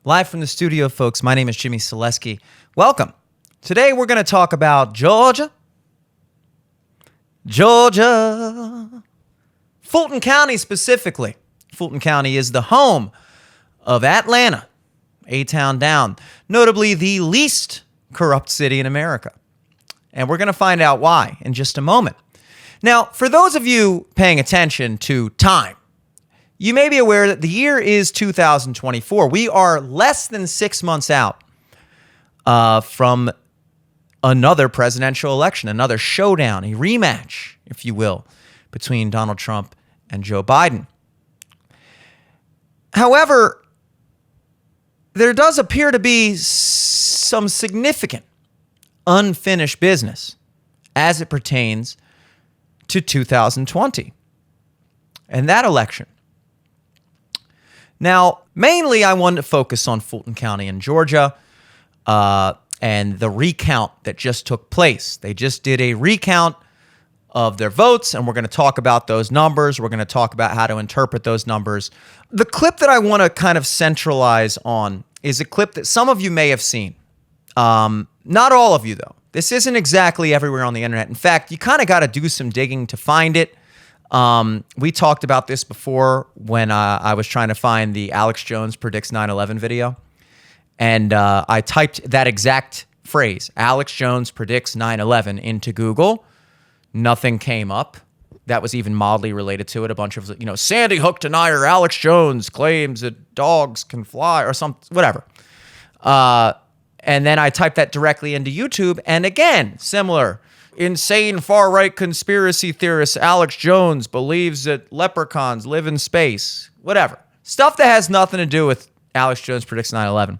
Live from the studio, folks. My name is Jimmy Selesky. Welcome. Today we're going to talk about Georgia. Fulton County specifically. Fulton County is the home of Atlanta, A-Town down, notably the least corrupt city in America. And we're going to find out why in just a moment. Now, for those of you paying attention to time, you may be aware that the year is 2024. We are less than 6 months out from another presidential election, another showdown, a rematch, if you will, between Donald Trump and Joe Biden. However, there does appear to be some significant unfinished business as it pertains to 2020 and that election. Now, mainly I wanted to focus on Fulton County in Georgia and the recount that just took place. They just did a recount of their votes, and we're going to talk about those numbers. We're going to talk about how to interpret those numbers. The clip that I want to kind of centralize on is a clip that some of you may have seen. Not all of you, though. This isn't exactly everywhere on the internet. In fact, you kind of got to do some digging to find it. We talked about this before when I was trying to find the Alex Jones predicts 9/11 video. And I typed that exact phrase, Alex Jones predicts 9/11, into Google. Nothing came up that was even mildly related to it. A bunch of, Sandy Hook denier Alex Jones claims that dogs can fly or something, whatever. And then I typed that directly into YouTube. And again, similar. Insane far-right conspiracy theorist Alex Jones believes that leprechauns live in space. Whatever. Stuff that has nothing to do with Alex Jones predicts 9/11.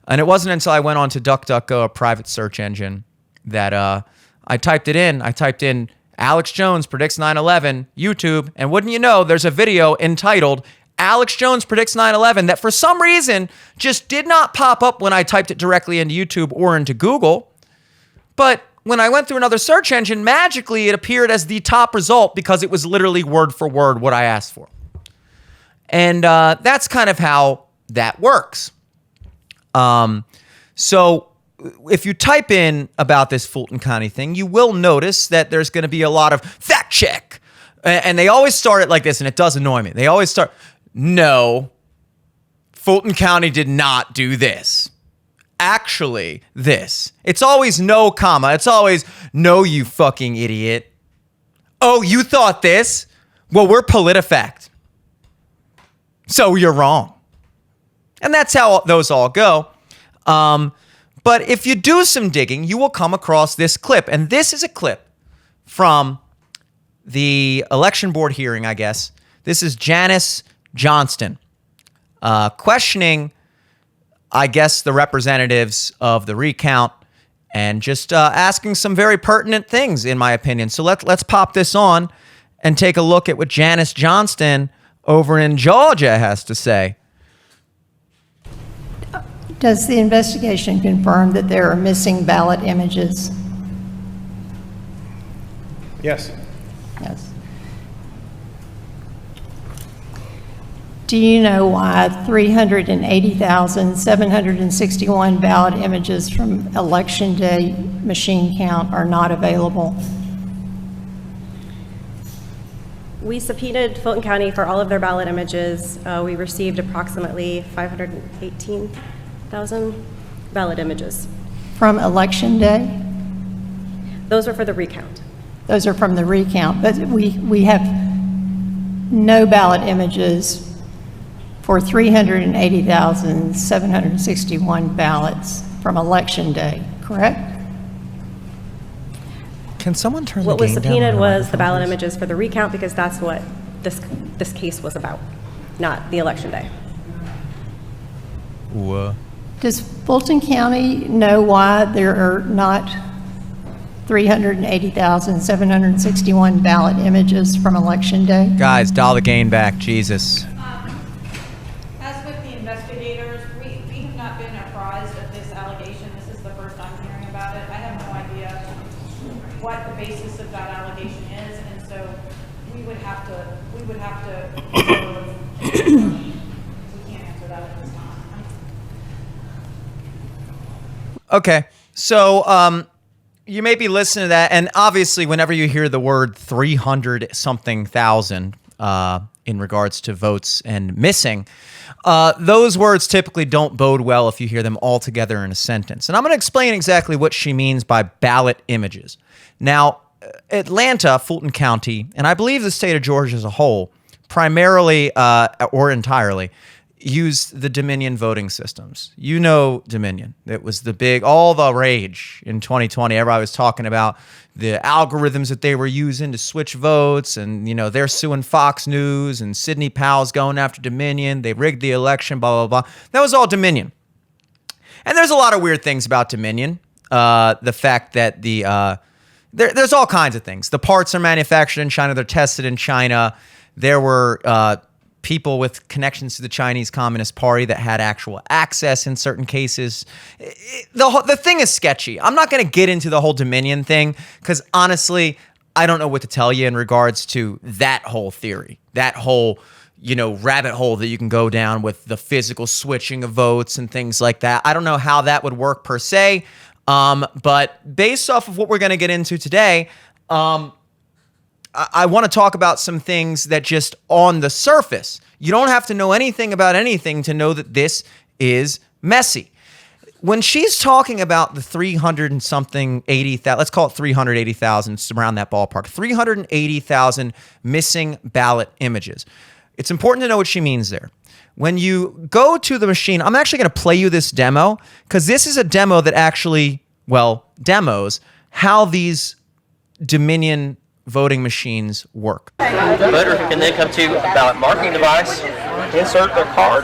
And it wasn't until I went on to DuckDuckGo, a private search engine, that I typed it in. I typed in Alex Jones predicts 9/11, YouTube, and wouldn't you know, there's a video entitled Alex Jones predicts 9/11 that for some reason just did not pop up when I typed it directly into YouTube or into Google. But when I went through another search engine, magically it appeared as the top result because it was literally word for word what I asked for. And that's kind of how that works. So if you type in about this Fulton County thing, you will notice that there's going to be a lot of fact check. And they always start it like this, and it does annoy me. They always start, no, Fulton County did not do this. Actually, this. It's always no comma. It's always, no, you fucking idiot. Oh, you thought this? Well, we're PolitiFact. So you're wrong. And that's how those all go. But if you do some digging, you will come across this clip. And this is a clip from the election board hearing, I guess. This is Janice Johnston questioning, I guess, the representatives of the recount and just asking some very pertinent things, in my opinion. So let's pop this on and take a look at what Janice Johnston over in Georgia has to say. Does the investigation confirm that there are missing ballot images? Yes. Yes. Do you know why 380,761 ballot images from Election Day machine count are not available? We subpoenaed Fulton County for all of their ballot images. We received approximately 518,000 ballot images. From Election Day? Those were for the recount. Those are from the recount, but we have no ballot images for 380,761 ballots from Election Day, correct? Can someone turn What the was gain down subpoenaed on was the ballot please? images for the recount because that's what this case was about, not the Election Day. Does Fulton County know why there are not 380,761 ballot images from Election Day? Guys, dial the gain back, Jesus. As with the investigators, we have not been apprised of this allegation. This is the first I'm hearing about it. I have no idea what the basis of that allegation is, and so we would have to we can't answer that at this time. Okay. So you may be listening to that, and obviously, whenever you hear the word 300 something thousand in regards to votes and missing, those words typically don't bode well if you hear them all together in a sentence. And I'm going to explain exactly what she means by ballot images. Now, Atlanta, Fulton County, and I believe the state of Georgia as a whole, primarily or entirely, used the Dominion voting systems. You know Dominion. It was all the rage in 2020. Everybody was talking about the algorithms that they were using to switch votes, and they're suing Fox News, and Sidney Powell's going after Dominion. They rigged the election, blah, blah, blah. That was all Dominion. And there's a lot of weird things about Dominion. The fact that there's all kinds of things. The parts are manufactured in China. They're tested in China. There were people with connections to the Chinese Communist Party that had actual access in certain cases. The thing is sketchy. I'm not going to get into the whole Dominion thing because honestly, I don't know what to tell you in regards to that whole theory, that whole rabbit hole that you can go down with the physical switching of votes and things like that. I don't know how that would work per se, but based off of what we're going to get into today, I want to talk about some things that just on the surface, you don't have to know anything about anything to know that this is messy. When she's talking about the 300 and something 80,000, let's call it 380,000, it's around that ballpark, 380,000 missing ballot images. It's important to know what she means there. When you go to the machine, I'm actually going to play you this demo because this is a demo that actually, demos how these Dominion voting machines work. The voter can then come to a ballot marking device, insert their card,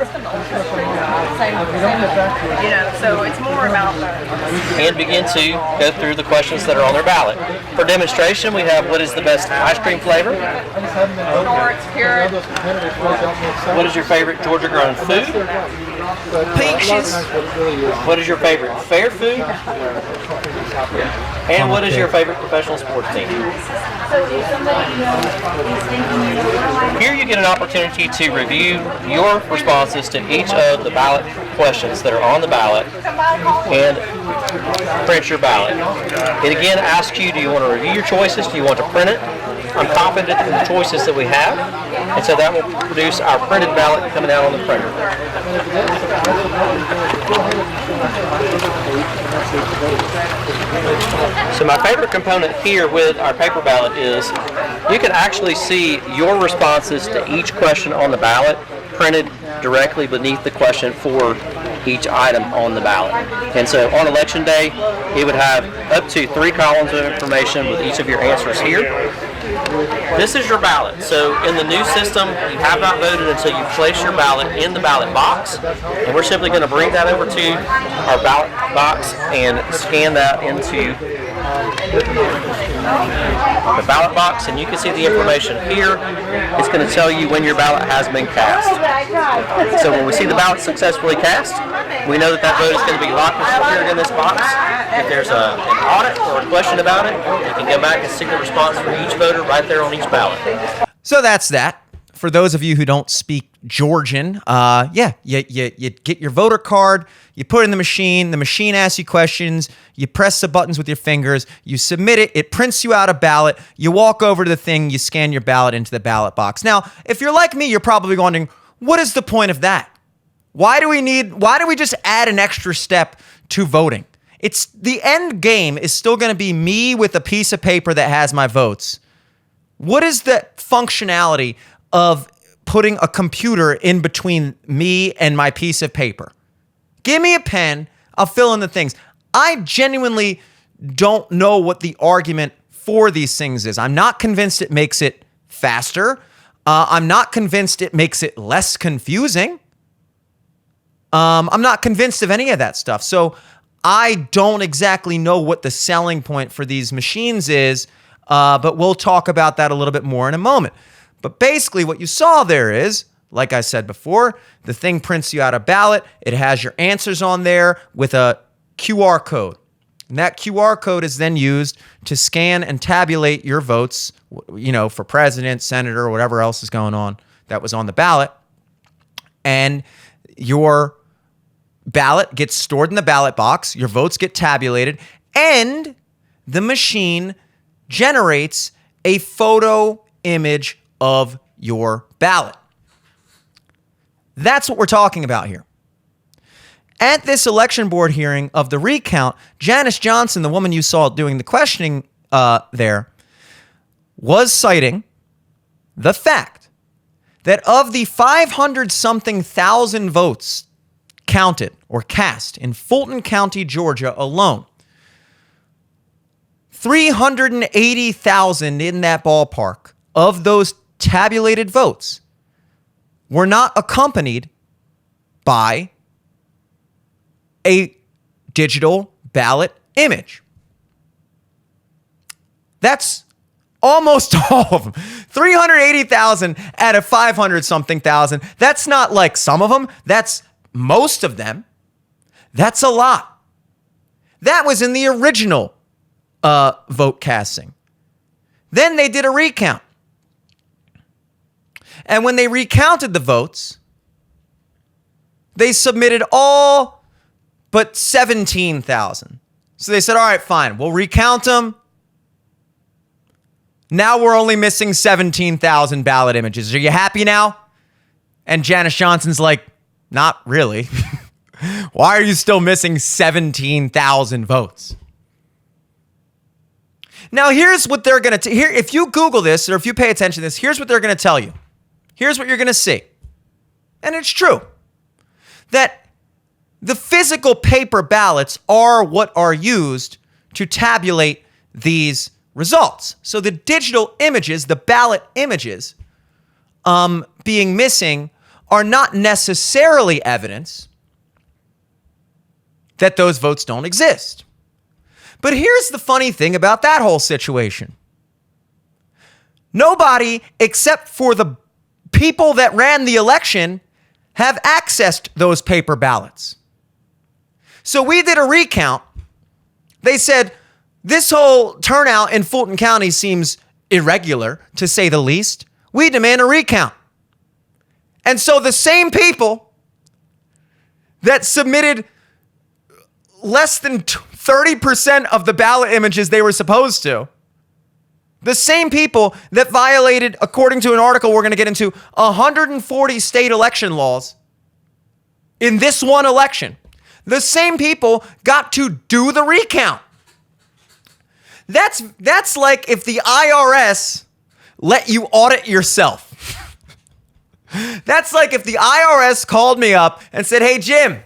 so it's more about and begin to go through the questions that are on their ballot. For demonstration, we have what is the best ice cream flavor? sports, pure. What is your favorite Georgia-grown food? Peaches. What is your favorite fair food? And what is your favorite professional sports team? Here you get an opportunity to review your responses to each of the ballot questions that are on the ballot and print your ballot. It again asks you, do you want to review your choices? Do you want to print it? I'm confident in the choices that we have, and so that will produce our printed ballot coming out on the printer. So my favorite component here with our paper ballot is you can actually see your responses to each question on the ballot printed directly beneath the question for each item on the ballot. And so on election day, it would have up to 3 columns of information with each of your answers here. This is your ballot. So in the new system, you have not voted until you place your ballot in the ballot box. And we're simply going to bring that over to our ballot box and scan that into the ballot box, and you can see the information here. It's going to tell you when your ballot has been cast. So when we see the ballot successfully cast, we know that that vote is going to be locked and secured in this box. If there's an audit or a question about it, you can go back and see the response for each voter right there on each ballot. So that's that. For those of you who don't speak Georgian, you get your voter card, you put it in the machine asks you questions, you press the buttons with your fingers, you submit it, it prints you out a ballot, you walk over to the thing, you scan your ballot into the ballot box. Now, if you're like me, you're probably wondering, what is the point of that? Why do we just add an extra step to voting? It's the end game is still going to be me with a piece of paper that has my votes. What is the functionality of putting a computer in between me and my piece of paper? Give me a pen, I'll fill in the things. I genuinely don't know what the argument for these things is. I'm not convinced it makes it faster. I'm not convinced it makes it less confusing. I'm not convinced of any of that stuff. So I don't exactly know what the selling point for these machines is, but we'll talk about that a little bit more in a moment. But basically what you saw there is, like I said before, the thing prints you out a ballot. It has your answers on there with a QR code. And that QR code is then used to scan and tabulate your votes, for president, senator, or whatever else is going on that was on the ballot. And your ballot gets stored in the ballot box, your votes get tabulated, and the machine generates a photo image of your ballot. That's what we're talking about here. At this election board hearing of the recount, Janice Johnson, the woman you saw doing the questioning there, was citing the fact that of the 500-something thousand votes counted or cast in Fulton County, Georgia alone, 380,000 in that ballpark of those tabulated votes were not accompanied by a digital ballot image. That's almost all of them. 380,000 out of 500-something thousand. That's not like some of them. That's most of them. That's a lot. That was in the original vote casting. Then they did a recount. And when they recounted the votes, they submitted all but 17,000. So they said, all right, fine, we'll recount them. Now we're only missing 17,000 ballot images. Are you happy now? And Janice Johnson's like, not really. Why are you still missing 17,000 votes? Now, here's what they're going to here. If you Google this or if you pay attention to this, here's what they're going to tell you. Here's what you're going to see. And it's true that the physical paper ballots are what are used to tabulate these results. So the digital images, the ballot images being missing are not necessarily evidence that those votes don't exist. But here's the funny thing about that whole situation. Nobody except for the people that ran the election have accessed those paper ballots. So we did a recount. They said, this whole turnout in Fulton County seems irregular, to say the least. We demand a recount. And so the same people that submitted less than 30% of the ballot images they were supposed to, the same people that violated, according to an article we're going to get into, 140 state election laws in this one election, the same people got to do the recount. That's like if the IRS let you audit yourself. That's like if the IRS called me up and said, hey, Jim,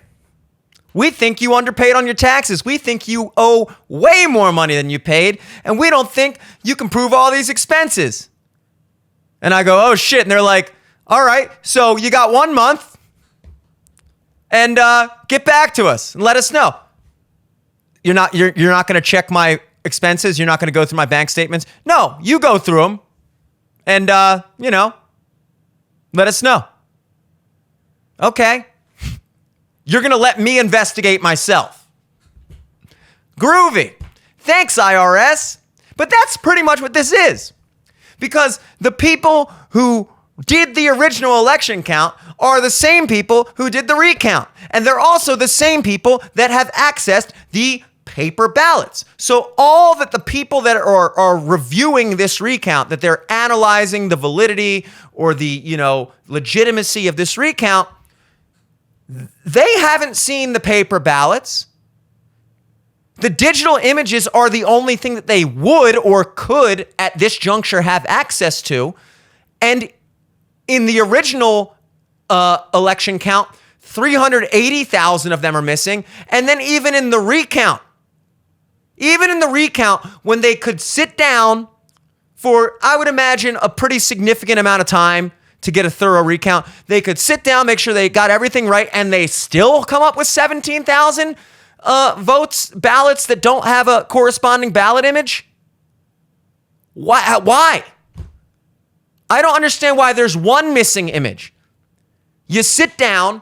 we think you underpaid on your taxes. We think you owe way more money than you paid, and we don't think you can prove all these expenses. And I go, oh, shit. And they're like, all right, so you got 1 month. And get back to us and let us know. You're not going to check my expenses. You're not going to go through my bank statements. No, you go through them, and let us know. Okay, you're going to let me investigate myself. Groovy. Thanks, IRS. But that's pretty much what this is, because the people who did the original election count are the same people who did the recount. And they're also the same people that have accessed the paper ballots. So all that the people that are reviewing this recount, that they're analyzing the validity or the, legitimacy of this recount, they haven't seen the paper ballots. The digital images are the only thing that they would or could at this juncture have access to. And in the original election count, 380,000 of them are missing. And then even in the recount, when they could sit down for, I would imagine, a pretty significant amount of time to get a thorough recount, they could sit down, make sure they got everything right, and they still come up with 17,000 ballots that don't have a corresponding ballot image? Why? I don't understand why there's one missing image. You sit down,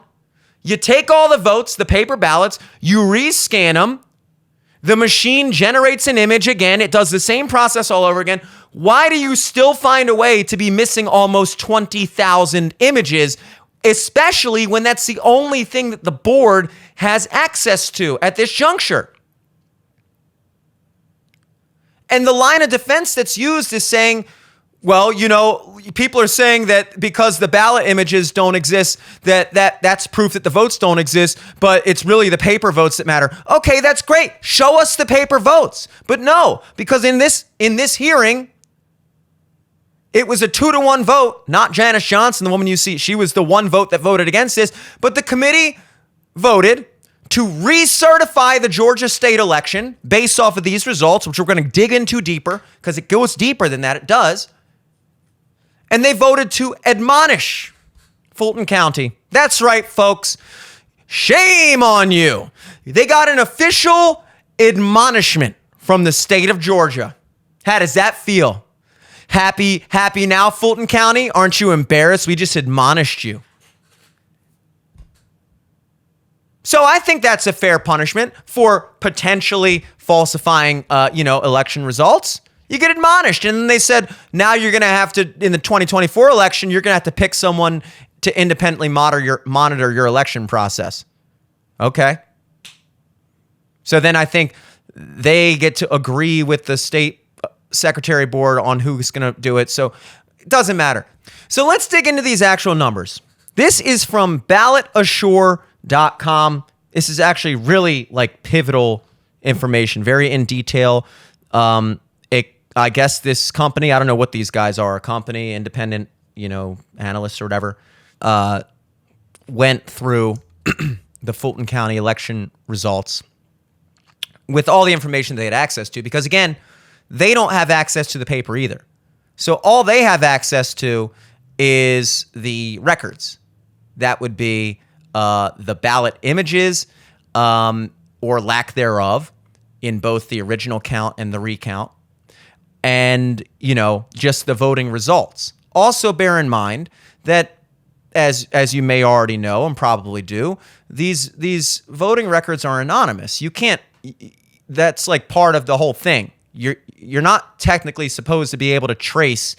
you take all the votes, the paper ballots, you rescan them, the machine generates an image again, it does the same process all over again. Why do you still find a way to be missing almost 20,000 images especially when that's the only thing that the board has access to at this juncture. And the line of defense that's used is saying, well, you know, people are saying that because the ballot images don't exist, that's proof that the votes don't exist, but it's really the paper votes that matter. Okay, that's great. Show us the paper votes. But no, because in this hearing, it was a 2-to-1 vote, not Janice Johnson, the woman you see. She was the one vote that voted against this, but the committee voted to re-certify the Georgia state election based off of these results, which we're going to dig into deeper because it goes deeper than that. It does. And they voted to admonish Fulton County. That's right, folks. Shame on you. They got an official admonishment from the state of Georgia. How does that feel? Happy now, Fulton County? Aren't you embarrassed? We just admonished you. So I think that's a fair punishment for potentially falsifying, election results. You get admonished. And then they said, now you're going to have to, in the 2024 election, you're going to have to pick someone to independently monitor your election process. Okay. So then I think they get to agree with the state secretary board on who's going to do it. So it doesn't matter. So let's dig into these actual numbers. This is from ballotassure.com. This is actually really like pivotal information, very in detail. I guess this company, I don't know what these guys are, a company, independent, analysts or whatever, went through the Fulton County election results with all the information they had access to, because again, they don't have access to the paper either. So all they have access to is the records. That would be the ballot images or lack thereof in both the original count and the recount. And, just the voting results. Also bear in mind that, as you may already know and probably do, these voting records are anonymous. You can't, that's like part of the whole thing. You're not technically supposed to be able to trace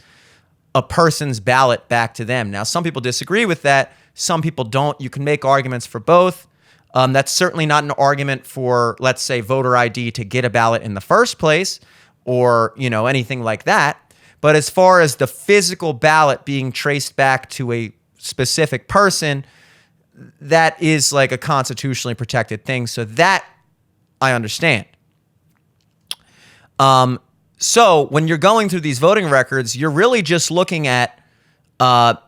a person's ballot back to them. Now, some people disagree with that. Some people don't. You can make arguments for both. That's certainly not an argument for, let's say, voter ID to get a ballot in the first place, or, anything like that. But as far as the physical ballot being traced back to a specific person, that is like a constitutionally protected thing. So that I understand. So when you're going through these voting records, you're really just looking at a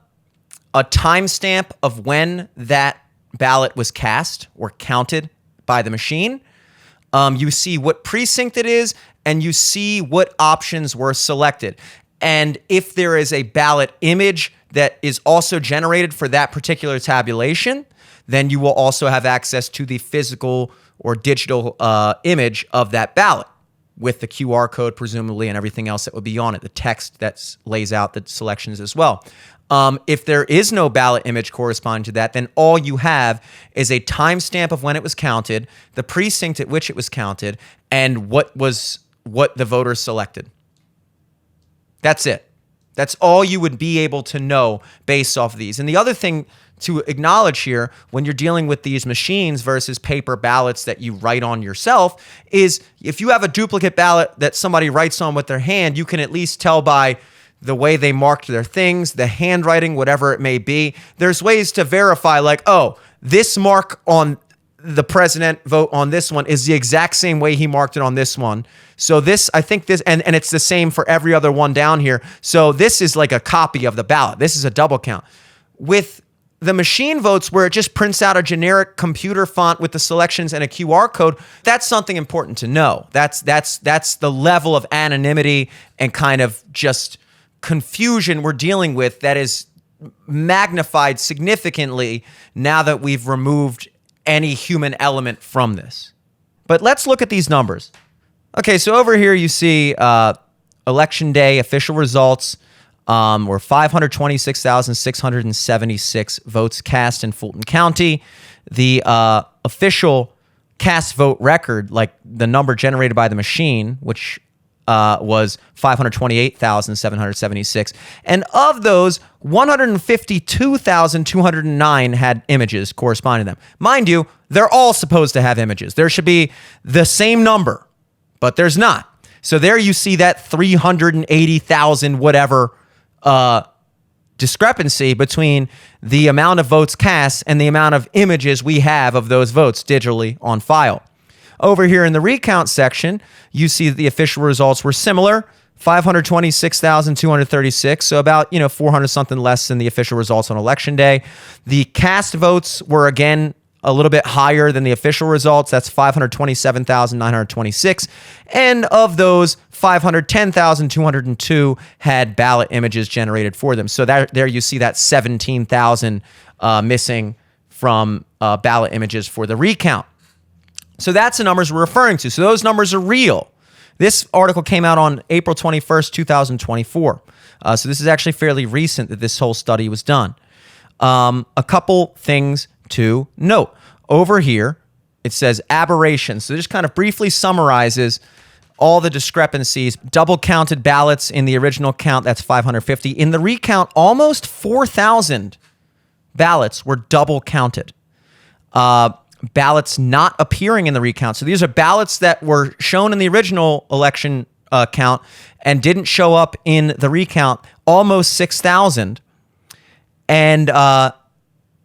timestamp of when that ballot was cast or counted by the machine. You see what precinct it is, and you see what options were selected. And if there is a ballot image that is also generated for that particular tabulation, then you will also have access to the physical or digital image of that ballot with the QR code, presumably, and everything else that would be on it, the text that lays out the selections as well. If there is no ballot image corresponding to that, then all you have is a timestamp of when it was counted, the precinct at which it was counted, and what the voters selected. That's it. That's all you would be able to know based off of these. And the other thing to acknowledge here when you're dealing with these machines versus paper ballots that you write on yourself is if you have a duplicate ballot that somebody writes on with their hand, you can at least tell by the way they marked their things, the handwriting, whatever it may be. There's ways to verify, like, oh, this mark on the president vote on this one is the exact same way he marked it on this one. So this, I think this, and it's the same for every other one down here. So this is like a copy of the ballot. This is a double count. With the machine votes where it just prints out a generic computer font with the selections and a QR code, that's something important to know. That's the level of anonymity and kind of just confusion we're dealing with that is magnified significantly now that we've removed any human element from this. But let's look at these numbers. Okay, so over here you see election day official results were 526,676 votes cast in Fulton County. The official cast vote record, like the number generated by the machine, which was 528,776. And of those, 152,209 had images corresponding to them. Mind you, they're all supposed to have images. There should be the same number, but there's not. So there you see that 380,000 whatever discrepancy between the amount of votes cast and the amount of images we have of those votes digitally on file. Over here in the recount section, you see that the official results were similar, 526,236, so about 400 something less than the official results on election day. The cast votes were again a little bit higher than the official results. That's 527,926. And of those, 510,202 had ballot images generated for them. So there you see that 17,000 missing from ballot images for the recount. So that's the numbers we're referring to. So those numbers are real. This article came out on April 21st, 2024. So this is actually fairly recent that this whole study was done. A couple things to note. Over here, it says aberrations. So this kind of briefly summarizes all the discrepancies. Double counted ballots in the original count, that's 550. In the recount, almost 4,000 ballots were double counted. Ballots not appearing in the recount. So these are ballots that were shown in the original election count and didn't show up in the recount, almost 6,000. And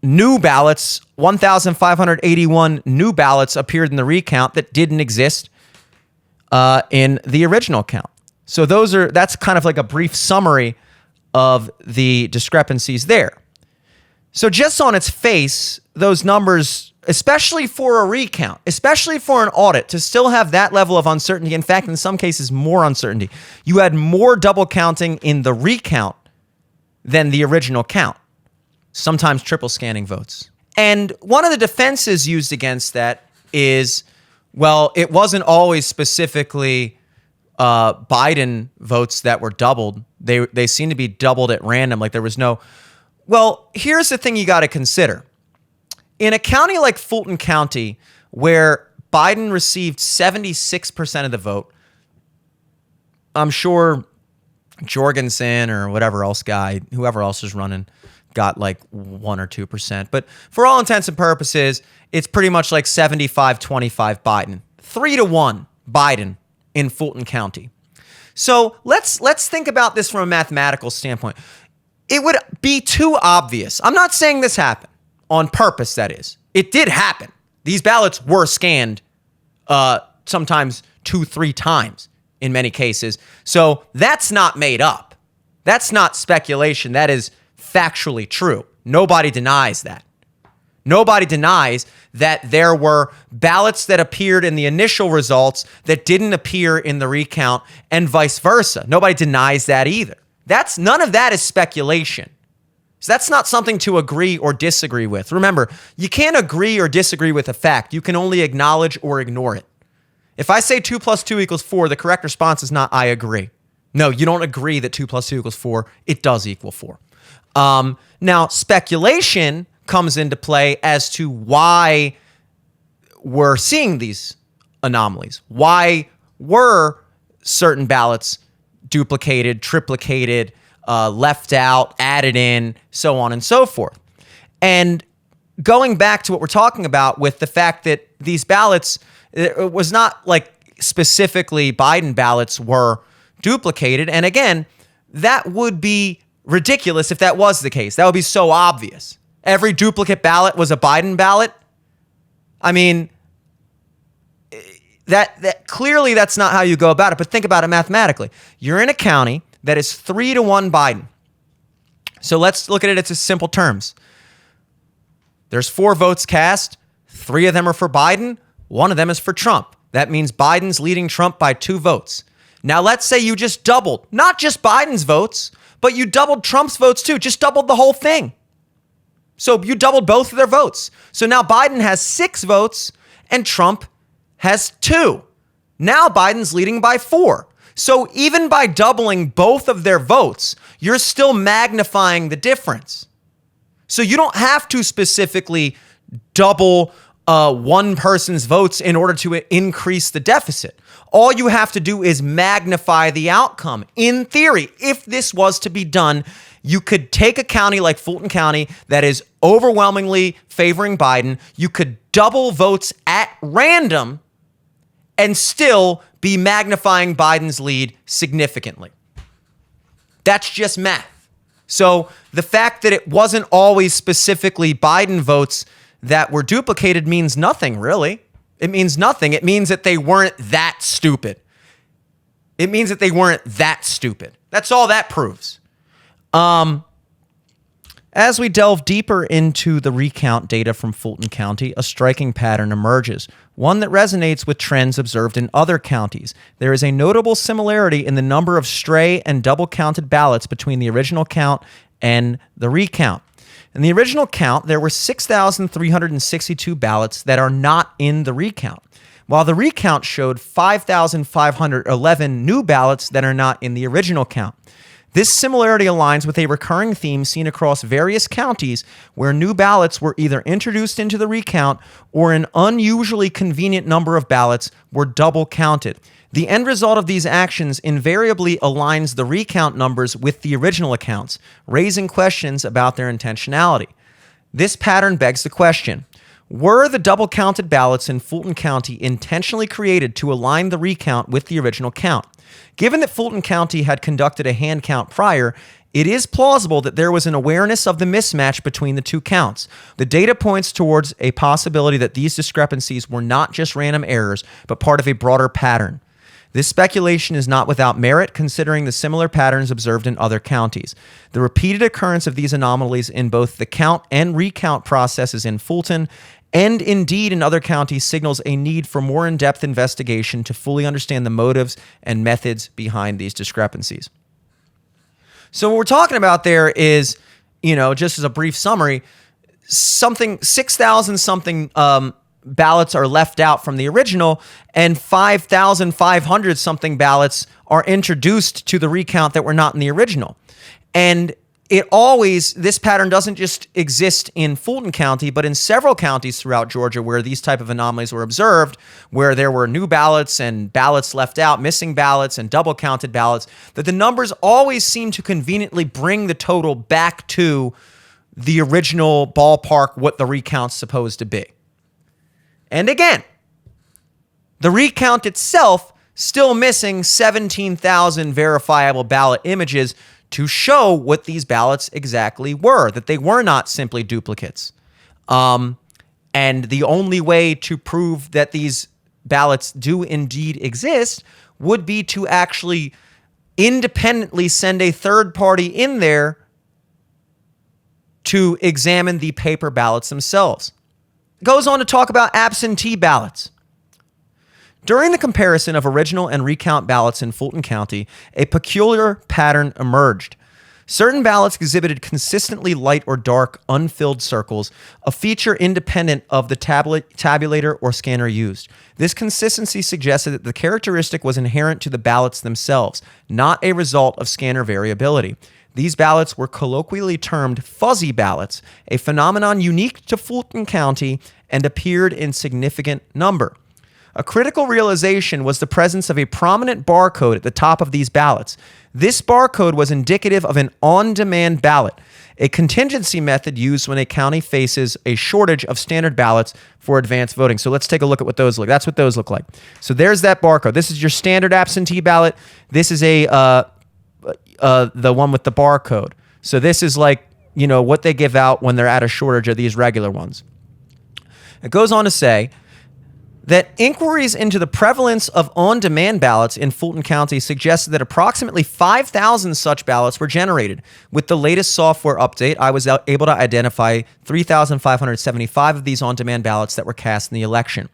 new ballots, 1,581 new ballots appeared in the recount that didn't exist in the original count. So that's kind of like a brief summary of the discrepancies there. So just on its face, those numbers, especially for a recount, especially for an audit, to still have that level of uncertainty, in fact, in some cases, more uncertainty. You had more double counting in the recount than the original count, sometimes triple scanning votes. And one of the defenses used against that is, well, it wasn't always specifically Biden votes that were doubled. They seem to be doubled at random, like there was no... Well, here's the thing you got to consider. In a county like Fulton County, where Biden received 76% of the vote, I'm sure Jorgensen or whatever else guy, whoever else is running, got like 1 or 2%. But for all intents and purposes, it's pretty much like 75-25 Biden. 3-1 Biden in Fulton County. So let's think about this from a mathematical standpoint. It would be too obvious. I'm not saying this happened on purpose, that is. It did happen. These ballots were scanned sometimes 2-3 times in many cases. So that's not made up. That's not speculation. That is factually true. Nobody denies that. Nobody denies that there were ballots that appeared in the initial results that didn't appear in the recount and vice versa. Nobody denies that either. None of that is speculation. So that's not something to agree or disagree with. Remember, you can't agree or disagree with a fact. You can only acknowledge or ignore it. If I say 2 + 2 = 4, the correct response is not I agree. No, you don't agree that 2 + 2 = 4. It does equal 4. Now, speculation comes into play as to why we're seeing these anomalies. Why were certain ballots duplicated, triplicated, left out, added in, so on and so forth. And going back to what we're talking about with the fact that these ballots, it was not like specifically Biden ballots were duplicated. And again, that would be ridiculous if that was the case. That would be so obvious. Every duplicate ballot was a Biden ballot. I mean, that clearly that's not how you go about it, but think about it mathematically. You're in a county that is 3-1 Biden. So let's look at it in simple terms. There's 4 votes cast. 3 of them are for Biden. 1 of them is for Trump. That means Biden's leading Trump by 2 votes. Now let's say you just doubled, not just Biden's votes, but you doubled Trump's votes too. Just doubled the whole thing. So you doubled both of their votes. So now Biden has 6 votes and Trump has 2. Now Biden's leading by 4. So even by doubling both of their votes, you're still magnifying the difference. So you don't have to specifically double one person's votes in order to increase the deficit. All you have to do is magnify the outcome. In theory, if this was to be done, you could take a county like Fulton County that is overwhelmingly favoring Biden. You could double votes at random and still be magnifying Biden's lead significantly. That's just math. So the fact that it wasn't always specifically Biden votes that were duplicated means nothing, really. It means nothing. It means that they weren't that stupid. It means that they weren't that stupid. That's all that proves. As we delve deeper into the recount data from Fulton County, a striking pattern emerges, one that resonates with trends observed in other counties. There is a notable similarity in the number of stray and double-counted ballots between the original count and the recount. In the original count, there were 6,362 ballots that are not in the recount, while the recount showed 5,511 new ballots that are not in the original count. This similarity aligns with a recurring theme seen across various counties where new ballots were either introduced into the recount or an unusually convenient number of ballots were double counted. The end result of these actions invariably aligns the recount numbers with the original accounts, raising questions about their intentionality. This pattern begs the question: were the double-counted ballots in Fulton County intentionally created to align the recount with the original count? Given that Fulton County had conducted a hand count prior, it is plausible that there was an awareness of the mismatch between the two counts. The data points towards a possibility that these discrepancies were not just random errors, but part of a broader pattern. This speculation is not without merit, considering the similar patterns observed in other counties. The repeated occurrence of these anomalies in both the count and recount processes in Fulton and indeed in other counties signals a need for more in-depth investigation to fully understand the motives and methods behind these discrepancies. So what we're talking about there is, just as a brief summary, 6,000 something ballots are left out from the original, and 5,500 something ballots are introduced to the recount that were not in the original. And this pattern doesn't just exist in Fulton County, but in several counties throughout Georgia where these type of anomalies were observed, where there were new ballots and ballots left out, missing ballots and double counted ballots, that the numbers always seem to conveniently bring the total back to the original ballpark, what the recount's supposed to be. And again, the recount itself still missing 17,000 verifiable ballot images to show what these ballots exactly were, that they were not simply duplicates. And the only way to prove that these ballots do indeed exist would be to actually independently send a third party in there to examine the paper ballots themselves. It goes on to talk about absentee ballots. During the comparison of original and recount ballots in Fulton County, a peculiar pattern emerged. Certain ballots exhibited consistently light or dark, unfilled circles, a feature independent of the tabulator or scanner used. This consistency suggested that the characteristic was inherent to the ballots themselves, not a result of scanner variability. These ballots were colloquially termed fuzzy ballots, a phenomenon unique to Fulton County and appeared in significant number. A critical realization was the presence of a prominent barcode at the top of these ballots. This barcode was indicative of an on-demand ballot, a contingency method used when a county faces a shortage of standard ballots for advanced voting. So let's take a look at what those look like. That's what those look like. So there's that barcode. This is your standard absentee ballot. This is the one with the barcode. So this is like, what they give out when they're at a shortage of these regular ones. It goes on to say that inquiries into the prevalence of on-demand ballots in Fulton County suggested that approximately 5,000 such ballots were generated. With the latest software update, I was able to identify 3,575 of these on-demand ballots that were cast in the election.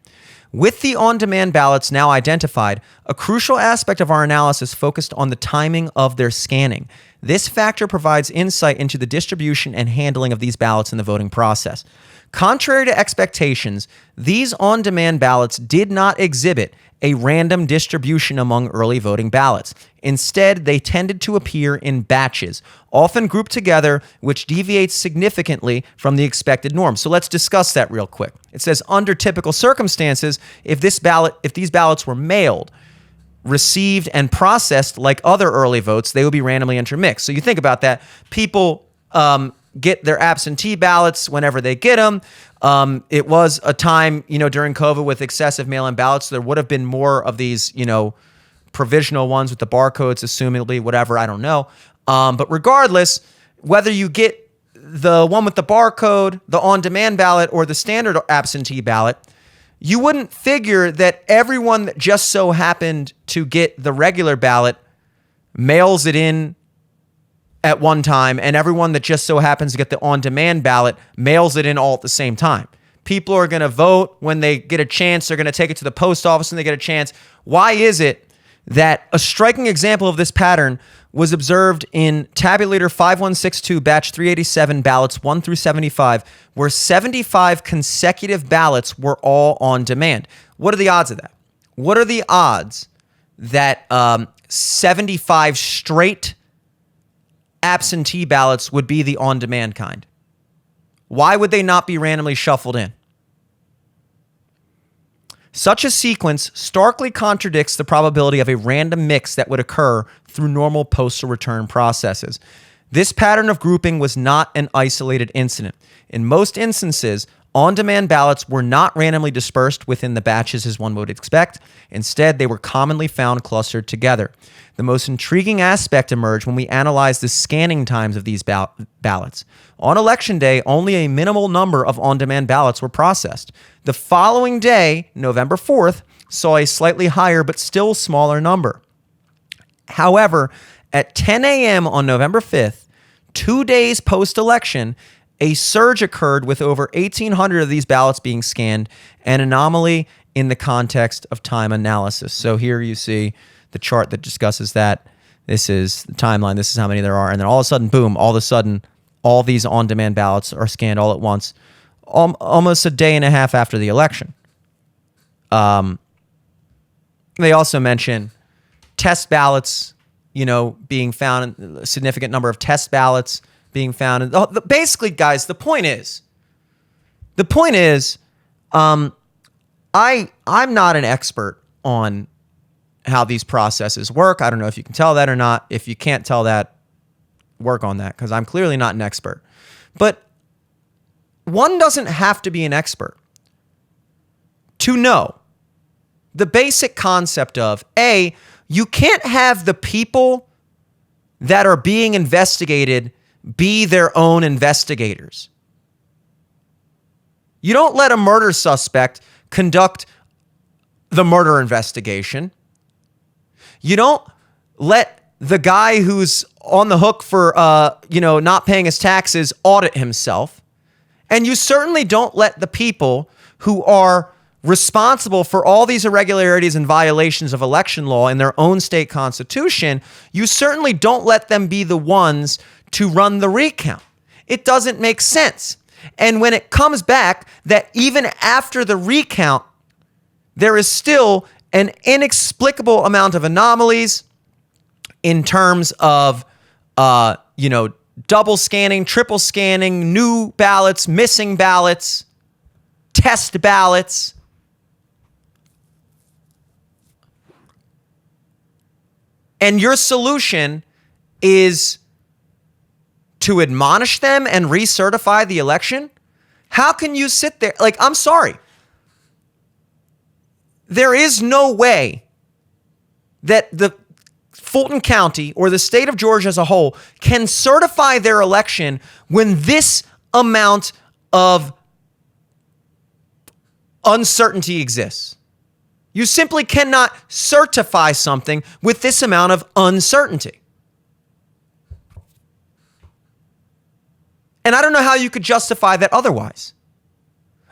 With the on-demand ballots now identified, a crucial aspect of our analysis focused on the timing of their scanning. This factor provides insight into the distribution and handling of these ballots in the voting process. Contrary to expectations, these on-demand ballots did not exhibit a random distribution among early voting ballots. Instead, they tended to appear in batches, often grouped together, which deviates significantly from the expected norm. So let's discuss that real quick. It says, under typical circumstances, if these ballots were mailed, received and processed like other early votes, they would be randomly intermixed. So you think about that. People get their absentee ballots whenever they get them. It was a time, during COVID with excessive mail-in ballots. So there would have been more of these, provisional ones with the barcodes, assumedly, whatever, I don't know. But regardless, whether you get the one with the barcode, the on-demand ballot, or the standard absentee ballot, you wouldn't figure that everyone that just so happened to get the regular ballot mails it in at one time, and everyone that just so happens to get the on-demand ballot mails it in all at the same time. People are going to vote when they get a chance. They're going to take it to the post office when they get a chance. Why is it that a striking example of this pattern was observed in tabulator 5162 batch 387 ballots 1 through 75, where 75 consecutive ballots were all on demand? What are the odds of that? What are the odds that 75 straight absentee ballots would be the on-demand kind? Why would they not be randomly shuffled in? Such a sequence starkly contradicts the probability of a random mix that would occur through normal postal return processes. This pattern of grouping was not an isolated incident. In most instances, on-demand ballots were not randomly dispersed within the batches as one would expect. Instead, they were commonly found clustered together. The most intriguing aspect emerged when we analyzed the scanning times of these ballots. On Election Day, only a minimal number of on-demand ballots were processed. The following day, November 4th, saw a slightly higher but still smaller number. However, at 10 a.m. on November 5th, 2 days post-election, a surge occurred with over 1,800 of these ballots being scanned, an anomaly in the context of time analysis. So here you see the chart that discusses that. This is the timeline. This is how many there are. And then all of a sudden, boom, all of a sudden, all these on-demand ballots are scanned all at once, almost a day and a half after the election. They also mention test ballots, being found, a significant number of test ballots being found. Basically, guys, the point is, I'm not an expert on how these processes work. I don't know if you can tell that or not. If you can't tell that, work on that, because I'm clearly not an expert. But one doesn't have to be an expert to know the basic concept of, A, you can't have the people that are being investigated be their own investigators. You don't let a murder suspect conduct the murder investigation. You don't let the guy who's on the hook for, not paying his taxes audit himself. And you certainly don't let the people who are responsible for all these irregularities and violations of election law in their own state constitution, you certainly don't let them be the ones to run the recount. It doesn't make sense. And when it comes back that even after the recount, there is still an inexplicable amount of anomalies in terms of, double scanning, triple scanning, new ballots, missing ballots, test ballots. And your solution is to admonish them and recertify the election? How can you sit there? I'm sorry. There is no way that the Fulton County or the state of Georgia as a whole can certify their election when this amount of uncertainty exists. You simply cannot certify something with this amount of uncertainty. And I don't know how you could justify that otherwise.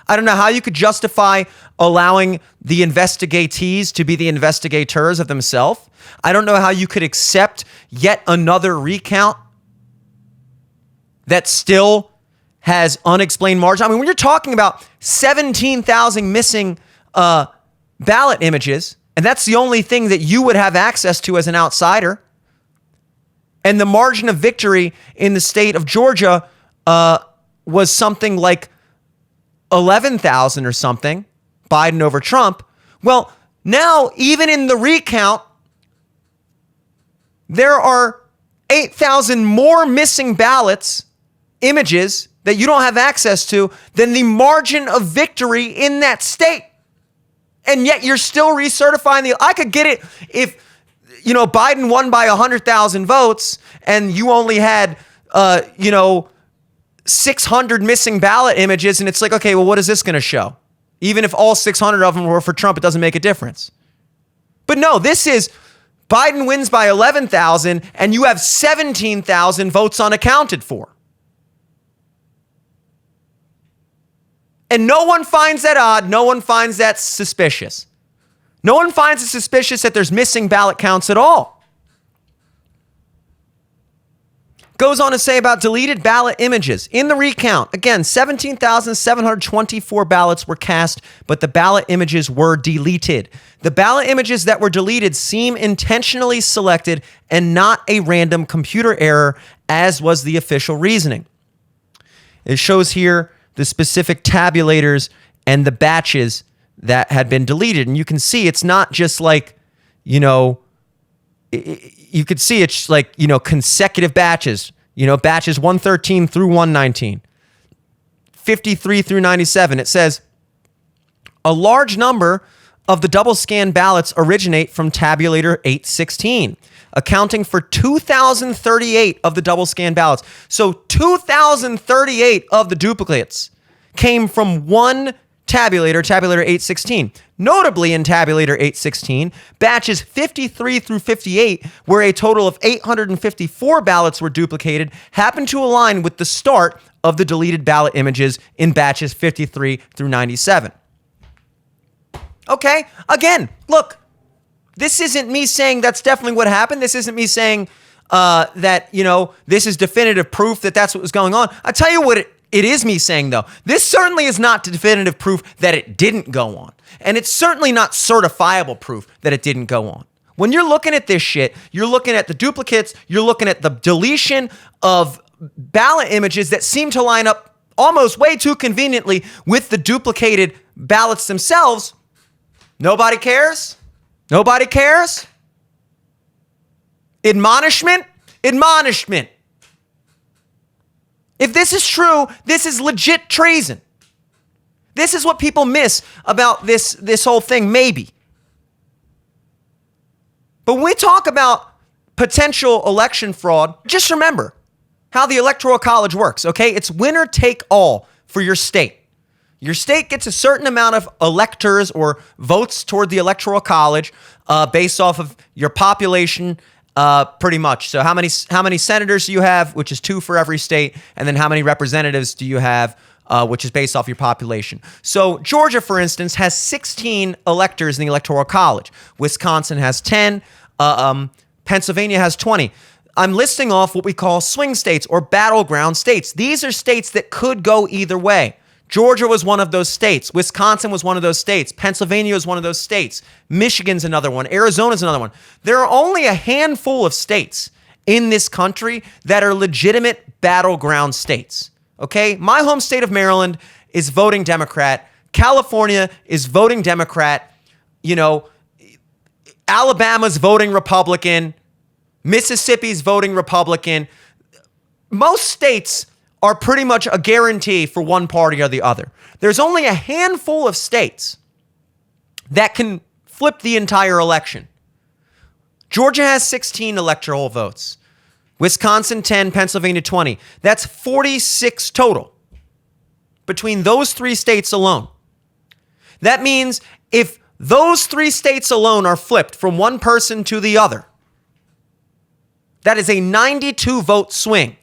I don't know how you could justify allowing the investigatees to be the investigators of themselves. I don't know how you could accept yet another recount that still has unexplained margin. I mean, when you're talking about 17,000 missing ballot images, and that's the only thing that you would have access to as an outsider, and the margin of victory in the state of Georgia was something like 11,000 or something, Biden over Trump. Well, now even in the recount, there are 8,000 more missing ballots, images that you don't have access to than the margin of victory in that state. And yet you're still recertifying I could get it if, Biden won by 100,000 votes and you only had, 600 missing ballot images. And it's like, okay, well, what is this going to show? Even if all 600 of them were for Trump, it doesn't make a difference. But no, this is Biden wins by 11,000 and you have 17,000 votes unaccounted for. And no one finds that odd. No one finds that suspicious. No one finds it suspicious that there's missing ballot counts at all. Goes on to say about deleted ballot images. In the recount, again, 17,724 ballots were cast, but the ballot images were deleted. The ballot images that were deleted seem intentionally selected and not a random computer error, as was the official reasoning. It shows here the specific tabulators and the batches that had been deleted. And you can see it's not just like, you could see it's like, consecutive batches, batches 113 through 119, 53 through 97. It says a large number of the double scan ballots originate from tabulator 816, accounting for 2,038 of the double scan ballots. So 2,038 of the duplicates came from one tabulator 816. Notably in tabulator 816, batches 53 through 58, where a total of 854 ballots were duplicated, happened to align with the start of the deleted ballot images in batches 53 through 97. Okay, again, look, this isn't me saying that's definitely what happened. This isn't me saying that, this is definitive proof that that's what was going on. I tell you what it is me saying, though. This certainly is not definitive proof that it didn't go on. And it's certainly not certifiable proof that it didn't go on. When you're looking at this shit, you're looking at the duplicates, you're looking at the deletion of ballot images that seem to line up almost way too conveniently with the duplicated ballots themselves. Nobody cares? Nobody cares? Admonishment? Admonishment. If this is true, this is legit treason. This is what people miss about this whole thing, maybe. But when we talk about potential election fraud, just remember how the Electoral College works, okay? It's winner take all for your state. Your state gets a certain amount of electors or votes toward the Electoral College based off of your population, pretty much. So how many senators do you have, which is 2 for every state, and then how many representatives do you have, which is based off your population. So Georgia, for instance, has 16 electors in the Electoral College. Wisconsin has 10. Pennsylvania has 20. I'm listing off what we call swing states or battleground states. These are states that could go either way. Georgia was one of those states. Wisconsin was one of those states. Pennsylvania is one of those states. Michigan's another one. Arizona's another one. There are only a handful of states in this country that are legitimate battleground states. Okay? My home state of Maryland is voting Democrat. California is voting Democrat. Alabama's voting Republican. Mississippi's voting Republican. Most states are pretty much a guarantee for one party or the other. There's only a handful of states that can flip the entire election. Georgia has 16 electoral votes. Wisconsin 10, Pennsylvania 20. That's 46 total between those 3 states alone. That means if those 3 states alone are flipped from one person to the other, that is a 92 vote swing.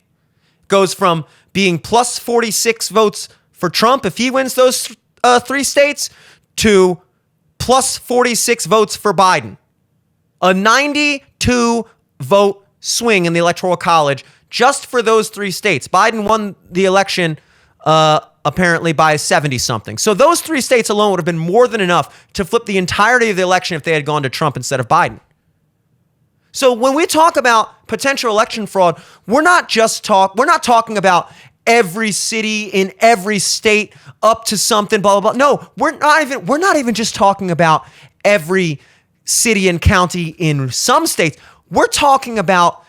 Goes from being plus 46 votes for Trump if he wins those 3 states to plus 46 votes for Biden. A 92 vote swing in the Electoral College just for those 3 states. Biden won the election apparently by 70 something. So those 3 states alone would have been more than enough to flip the entirety of the election if they had gone to Trump instead of Biden. So when we talk about potential election fraud, we're not talking about every city in every state up to something, blah, blah, blah. No, we're not even just talking about every city and county in some states. We're talking about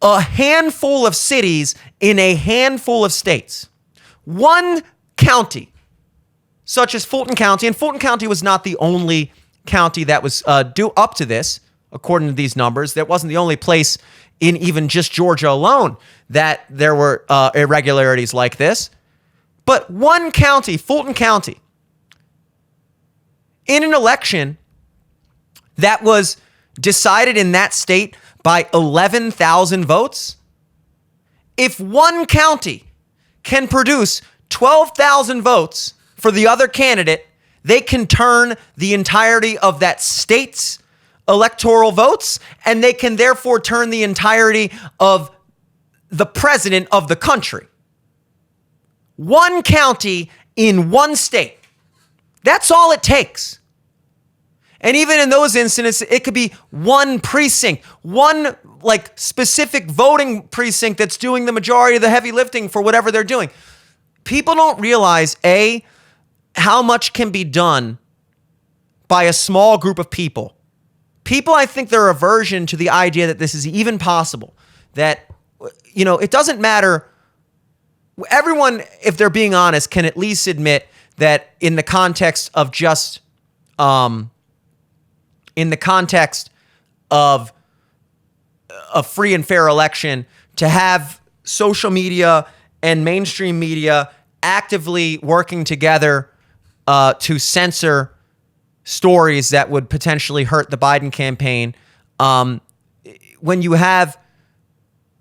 a handful of cities in a handful of states. One county, such as Fulton County, and Fulton County was not the only county that was due up to this, according to these numbers. That wasn't the only place in even just Georgia alone that there were irregularities like this. But one county, Fulton County, in an election that was decided in that state by 11,000 votes, if one county can produce 12,000 votes for the other candidate, they can turn the entirety of that state's electoral votes, and they can therefore turn the entirety of the president of the country. One county in one state. That's all it takes. And even in those instances, it could be one precinct, one like specific voting precinct that's doing the majority of the heavy lifting for whatever they're doing. People don't realize, A, how much can be done by a small group of people. People, I think, their aversion to the idea that this is even possible, that, you know, it doesn't matter. Everyone, if they're being honest, can at least admit that in the context of just, in the context of a free and fair election, to have social media and mainstream media actively working together to censor stories that would potentially hurt the Biden campaign. When you have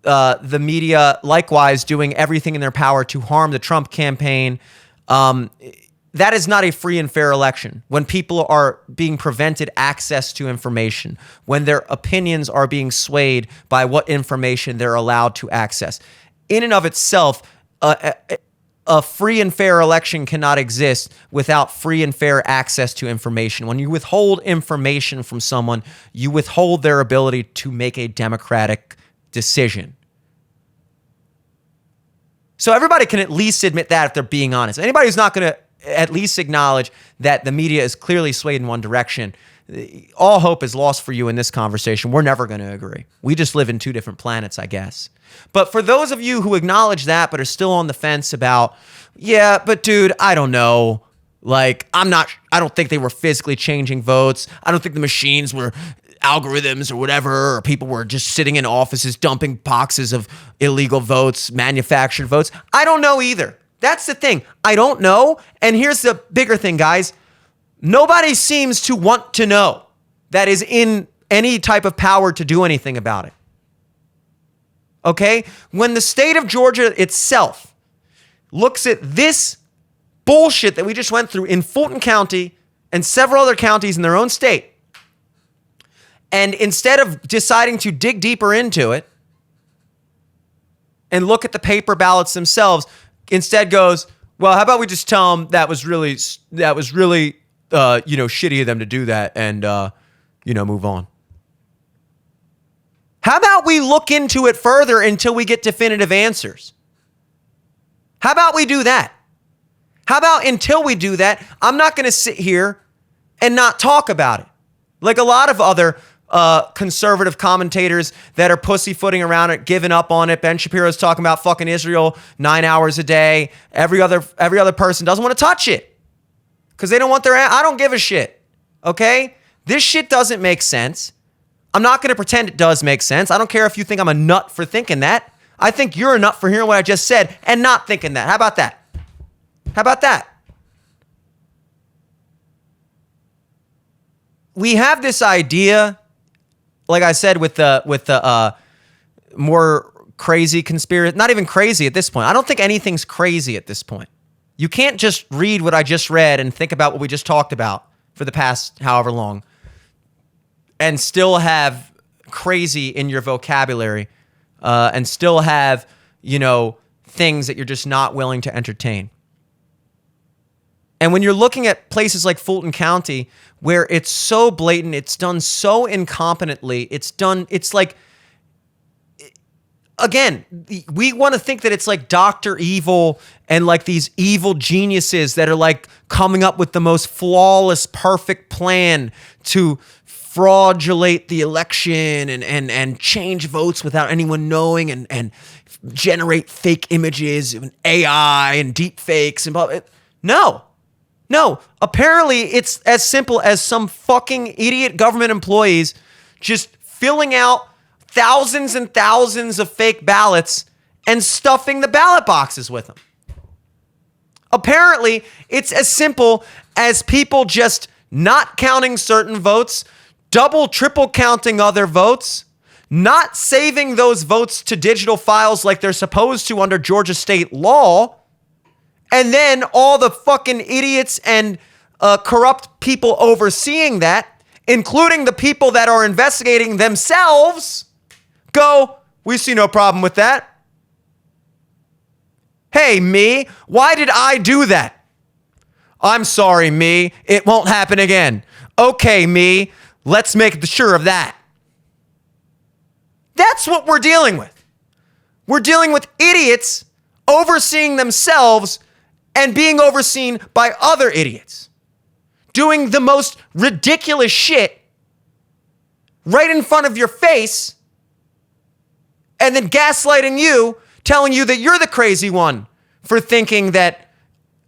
the media likewise doing everything in their power to harm the Trump campaign, that is not a free and fair election. When people are being prevented access to information, when their opinions are being swayed by what information they're allowed to access. In and of itself, a free and fair election cannot exist without free and fair access to information. When you withhold information from someone, you withhold their ability to make a democratic decision. So everybody can at least admit that if they're being honest. Anybody who's not going to at least acknowledge that the media is clearly swayed in one direction, all hope is lost for you in this conversation. We're never going to agree. We just live in two different planets, I guess. But for those of you who acknowledge that but are still on the fence about, yeah, but dude, I don't know. Like, I don't think they were physically changing votes. I don't think the machines were algorithms or whatever, or people were just sitting in offices dumping boxes of illegal votes, manufactured votes. I don't know either. That's the thing. I don't know. And here's the bigger thing, guys. Nobody seems to want to know that is in any type of power to do anything about it. Okay? When the state of Georgia itself looks at this bullshit that we just went through in Fulton County and several other counties in their own state, and instead of deciding to dig deeper into it and look at the paper ballots themselves, instead goes, well, how about we just tell them that was really shitty of them to do that and, move on. How about we look into it further until we get definitive answers? How about we do that? How about until we do that, I'm not going to sit here and not talk about it. Like a lot of other conservative commentators that are pussyfooting around it, giving up on it. Ben Shapiro's talking about fucking Israel 9 hours a day. Every other person doesn't want to touch it because they don't want I don't give a shit. Okay? This shit doesn't make sense. I'm not going to pretend it does make sense. I don't care if you think I'm a nut for thinking that. I think you're a nut for hearing what I just said and not thinking that. How about that? How about that? We have this idea, like I said, with the more crazy conspiracy, not even crazy at this point. I don't think anything's crazy at this point. You can't just read what I just read and think about what we just talked about for the past however long and still have crazy in your vocabulary and still have, things that you're just not willing to entertain. And when you're looking at places like Fulton County, where it's so blatant, it's done so incompetently, it's like, again, we want to think that it's like Dr. Evil and like these evil geniuses that are like coming up with the most flawless, perfect plan to fraudulate the election and change votes without anyone knowing and generate fake images and AI and deep fakes and blah. No. Apparently, it's as simple as some fucking idiot government employees just filling out thousands and thousands of fake ballots and stuffing the ballot boxes with them. Apparently, it's as simple as people just not counting certain votes, double, triple counting other votes, not saving those votes to digital files like they're supposed to under Georgia state law, and then all the fucking idiots and corrupt people overseeing that, including the people that are investigating themselves, go, we see no problem with that. Hey, me, why did I do that? I'm sorry, me, it won't happen again. Okay, me, let's make sure of that. That's what we're dealing with. We're dealing with idiots overseeing themselves and being overseen by other idiots, doing the most ridiculous shit right in front of your face, and then gaslighting you, telling you that you're the crazy one for thinking that,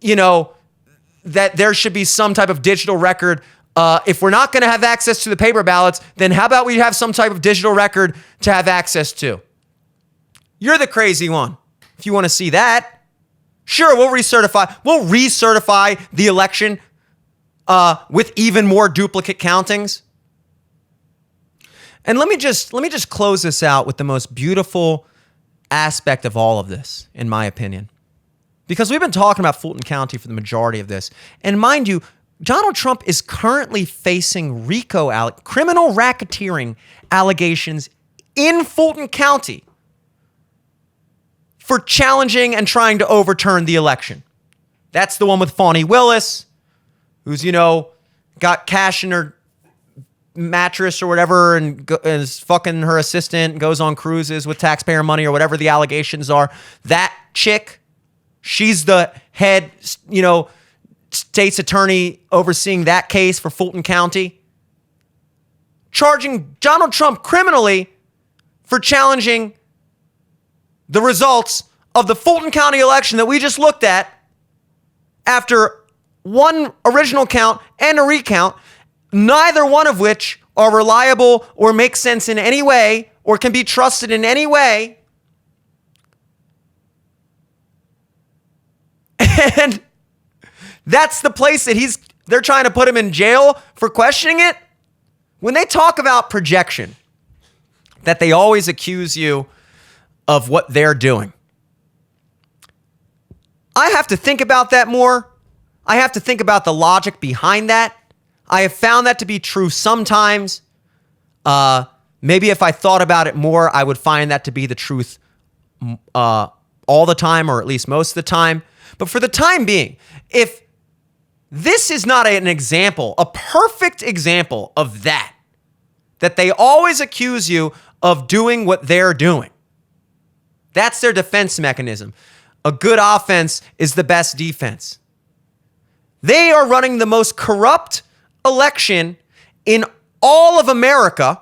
that there should be some type of digital record. If we're not going to have access to the paper ballots, then how about we have some type of digital record to have access to? You're the crazy one. If you want to see that, sure, we'll recertify the election with even more duplicate countings. And let me just close this out with the most beautiful aspect of all of this, in my opinion. Because we've been talking about Fulton County for the majority of this. And mind you, Donald Trump is currently facing RICO criminal racketeering allegations in Fulton County for challenging and trying to overturn the election. That's the one with Fawny Willis, who's, got cash in her mattress or whatever and is fucking her assistant and goes on cruises with taxpayer money or whatever the allegations are. That chick, she's the head, state's attorney overseeing that case for Fulton County, charging Donald Trump criminally for challenging the results of the Fulton County election that we just looked at after one original count and a recount, neither one of which are reliable or make sense in any way or can be trusted in any way. And that's the place that they're trying to put him in jail for questioning it. When they talk about projection, that they always accuse you of what they're doing, I have to think about that more. I have to think about the logic behind that. I have found that to be true sometimes. Maybe if I thought about it more, I would find that to be the truth all the time, or at least most of the time. But for the time being, if this is not an example, a perfect example of that they always accuse you of doing what they're doing. That's their defense mechanism. A good offense is the best defense. They are running the most corrupt election in all of America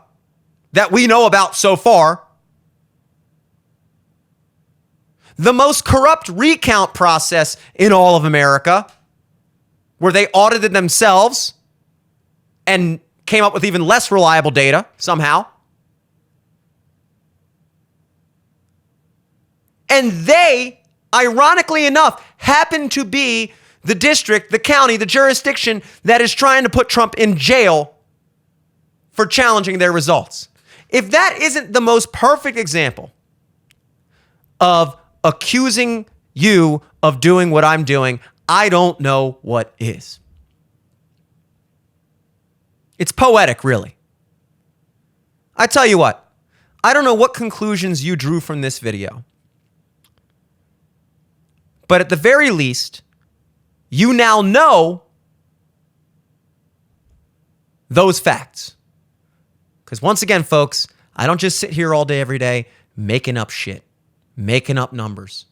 that we know about so far. The most corrupt recount process in all of America, where they audited themselves and came up with even less reliable data somehow. And they, ironically enough, happen to be the district, the county, the jurisdiction that is trying to put Trump in jail for challenging their results. If that isn't the most perfect example of accusing you of doing what I'm doing, I don't know what is. It's poetic, really. I tell you what, I don't know what conclusions you drew from this video, but at the very least, you now know those facts. Because once again, folks, I don't just sit here all day, every day, making up shit, making up numbers.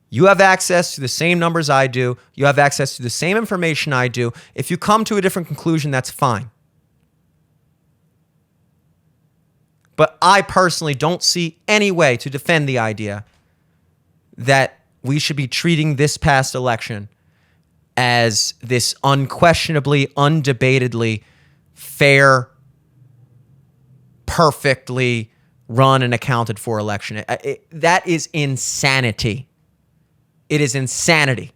You have access to the same numbers I do. You have access to the same information I do. If you come to a different conclusion, that's fine. But I personally don't see any way to defend the idea that we should be treating this past election as this unquestionably, undebatedly fair, perfectly run and accounted for election. That is insanity. It is insanity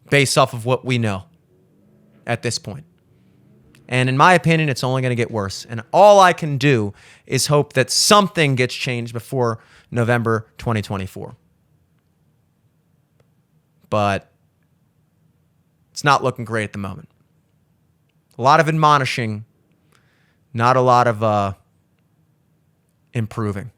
based off of what we know at this point. And in my opinion, it's only going to get worse. And all I can do is hope that something gets changed before November 2024. But it's not looking great at the moment. A lot of admonishing, not a lot of improving.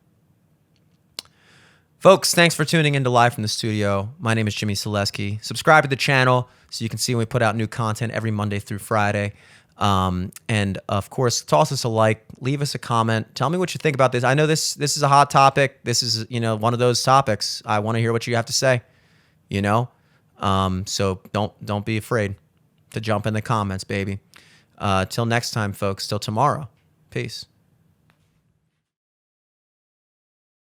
Folks, thanks for tuning in to Live from the Studio. My name is Jimmy Selesky. Subscribe to the channel so you can see when we put out new content every Monday through Friday. And of course, toss us a like, leave us a comment. Tell me what you think about this. I know this is a hot topic. This is, one of those topics. I want to hear what you have to say, So don't be afraid to jump in the comments, baby. Till next time, folks. Till tomorrow. Peace.